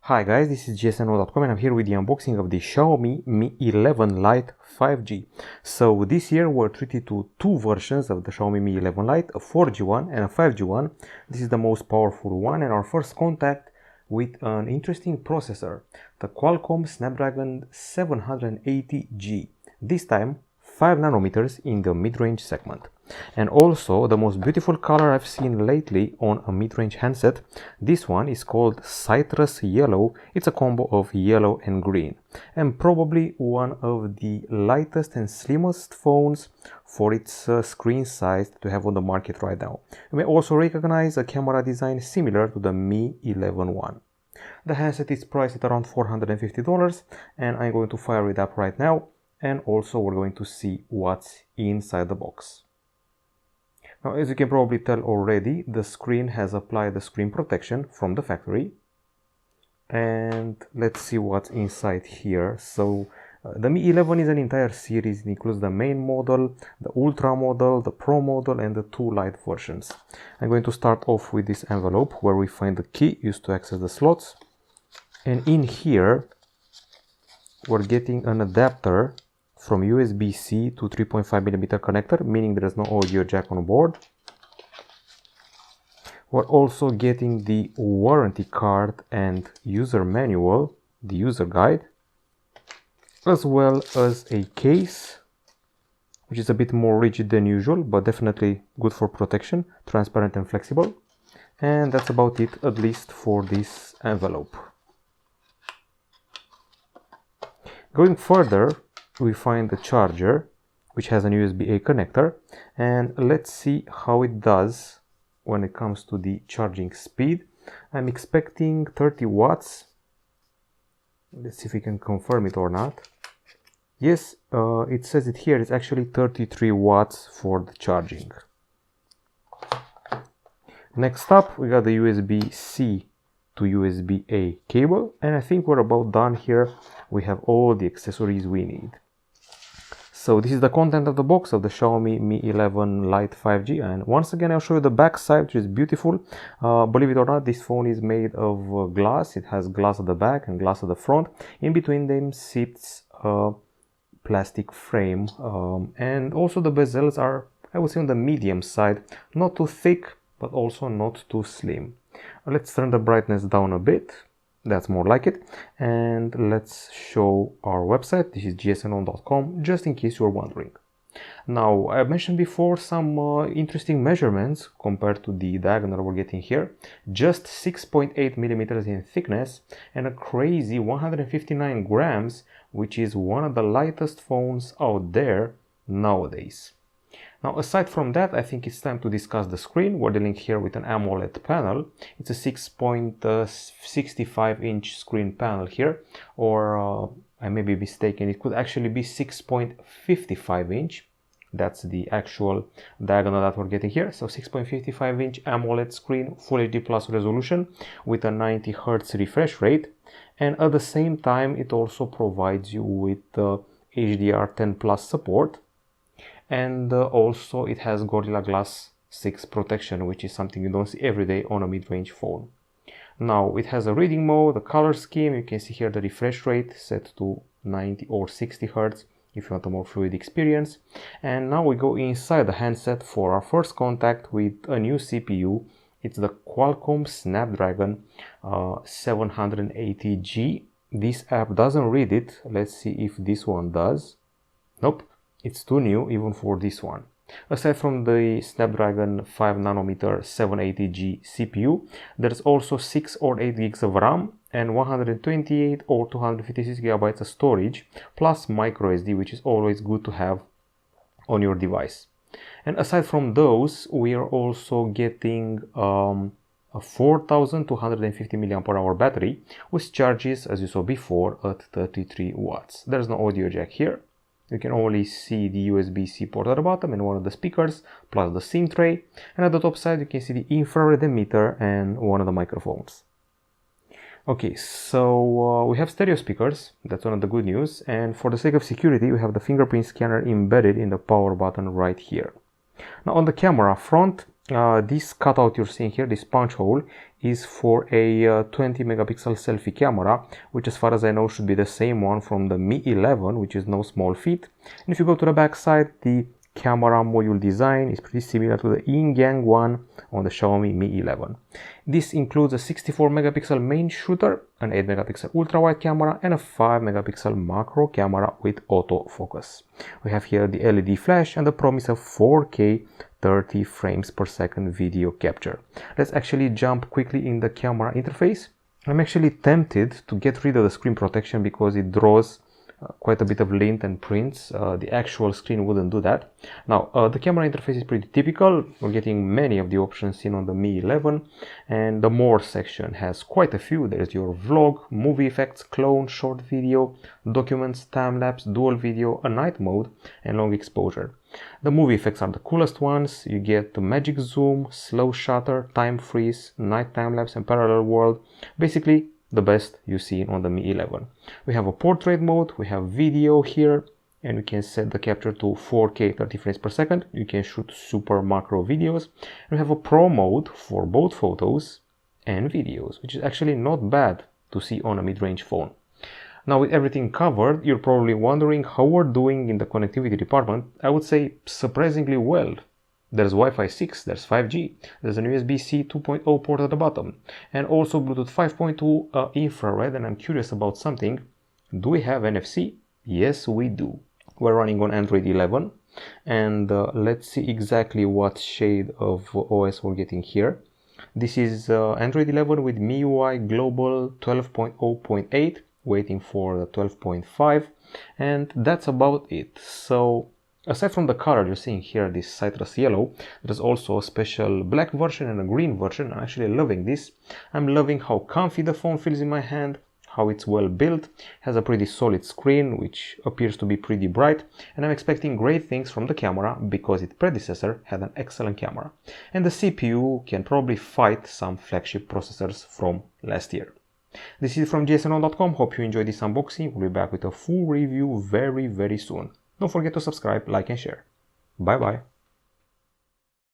Hi guys, this is gsno.com and I'm here with the unboxing of the Xiaomi Mi 11 Lite 5G. So this year we're treated to two versions of the Xiaomi Mi 11 Lite, a 4G one and a 5G one. This is the most powerful one and our first contact with an interesting processor, the Qualcomm Snapdragon 780G. This time 5 nanometers in the mid-range segment. And also the most beautiful color I've seen lately on a mid-range handset. This one is called citrus yellow. It's a combo of yellow and green, and probably one of the lightest and slimmest phones for its screen size to have on the market right now. You may also recognize a camera design similar to the Mi 11 one. The handset is priced at around $450 and I'm going to fire it up right now, and also we're going to see what's inside the box. Now, as you can probably tell already, the screen has applied the screen protection from the factory. And let's see what's inside here. So the Mi 11 is an entire series. It includes the main model, the Ultra model, the Pro model, and the two Lite versions. I'm going to start off with this envelope where we find the key used to access the slots. And in here, we're getting an adapter from USB-C to 3.5mm connector, meaning there is no audio jack on board. We're also getting the warranty card and user manual, the user guide, as well as a case, which is a bit more rigid than usual, but definitely good for protection, transparent and flexible. And that's about it, at least for this envelope. Going further, we find the charger, which has an USB-A connector, and let's see how it does when it comes to the charging speed. I'm expecting 30 watts. Let's see if we can confirm it or not. Yes, it says it here. It's actually 33 watts for the charging. Next up, we got the USB-C to USB-A cable, and I think we're about done here. We have all the accessories we need. So this is the content of the box of the Xiaomi Mi 11 Lite 5G, and once again I'll show you the back side, which is beautiful. Believe it or not, this phone is made of glass. It has glass at the back and glass at the front. In between them sits a plastic frame, and also the bezels are, I would say, on the medium side, not too thick but also not too slim. Let's turn the brightness down a bit. That's more like it. And let's show our website. This is gsno.com, just in case you're wondering. Now, I mentioned before some interesting measurements compared to the diagonal we're getting here. Just 6.8 millimeters in thickness and a crazy 159 grams, which is one of the lightest phones out there nowadays. Now, aside from that, I think it's time to discuss the screen. We're dealing here with an AMOLED panel. It's a 6.65 inch screen panel here, or I may be mistaken, it could actually be 6.55 inch. That's the actual diagonal that we're getting here. So 6.55 inch AMOLED screen, Full HD Plus resolution with a 90 Hz refresh rate. And at the same time, it also provides you with HDR10 Plus support. And also it has Gorilla Glass 6 protection, which is something you don't see every day on a mid-range phone. Now, it has a reading mode, a color scheme. You can see here the refresh rate set to 90 or 60 Hz if you want a more fluid experience. And now we go inside the handset for our first contact with a new CPU. It's the Qualcomm Snapdragon 780G. This app doesn't read it. Let's see if this one does. Nope. It's too new even for this one. Aside from the Snapdragon 5nm 780G CPU, there's also 6 or 8 gigs of RAM and 128 or 256 gigabytes of storage, plus microSD, which is always good to have on your device. And aside from those, we are also getting a 4250 mAh battery, which charges, as you saw before, at 33 watts. There's no audio jack here. You can only see the USB-C port at the bottom and one of the speakers, plus the SIM tray. And at the top side, you can see the infrared emitter and one of the microphones. Okay, so we have stereo speakers. That's one of the good news. And for the sake of security, we have the fingerprint scanner embedded in the power button right here. Now on the camera front, This cutout you're seeing here, this punch hole, is for a 20 megapixel selfie camera, which as far as I know should be the same one from the Mi 11, which is no small feat. And if you go to the back side, the camera module design is pretty similar to the yin-yang one on the Xiaomi Mi 11. This includes a 64 megapixel main shooter, an 8 megapixel ultra-wide camera, and a 5 megapixel macro camera with autofocus. We have here the LED flash and the promise of 4K 30 frames per second video capture. Let's actually jump quickly in the camera interface. I'm actually tempted to get rid of the screen protection because it draws quite a bit of lint and prints. The actual screen wouldn't do that. Now, the camera interface is pretty typical. We're getting many of the options seen on the Mi 11, and the more section has quite a few. There's your vlog, movie effects, clone, short video, documents, time-lapse, dual video, a night mode, and long exposure. The movie effects are the coolest ones. You get the magic zoom, slow shutter, time freeze, night time-lapse, and parallel world. Basically, the best you see on the Mi 11. We have a portrait mode, we have video here, and we can set the capture to 4K 30 frames per second. You can shoot super macro videos. And we have a pro mode for both photos and videos, which is actually not bad to see on a mid-range phone. Now, with everything covered, you're probably wondering how we're doing in the connectivity department. I would say surprisingly well. There's Wi-Fi 6, there's 5G, there's an USB-C 2.0 port at the bottom, and also Bluetooth 5.2 infrared. And I'm curious about something. Do we have NFC? Yes, we do. We're running on Android 11, and let's see exactly what shade of OS we're getting here. This is Android 11 with MIUI Global 12.0.8, waiting for the 12.5, and that's about it. So, aside from the color you're seeing here, this citrus yellow, there's also a special black version and a green version. I'm actually loving this. I'm loving how comfy the phone feels in my hand, how it's well built, has a pretty solid screen which appears to be pretty bright, and I'm expecting great things from the camera because its predecessor had an excellent camera. And the CPU can probably fight some flagship processors from last year. This is from gsno.com. Hope you enjoyed this unboxing. We'll be back with a full review very soon. Don't forget to subscribe, like and share. Bye bye.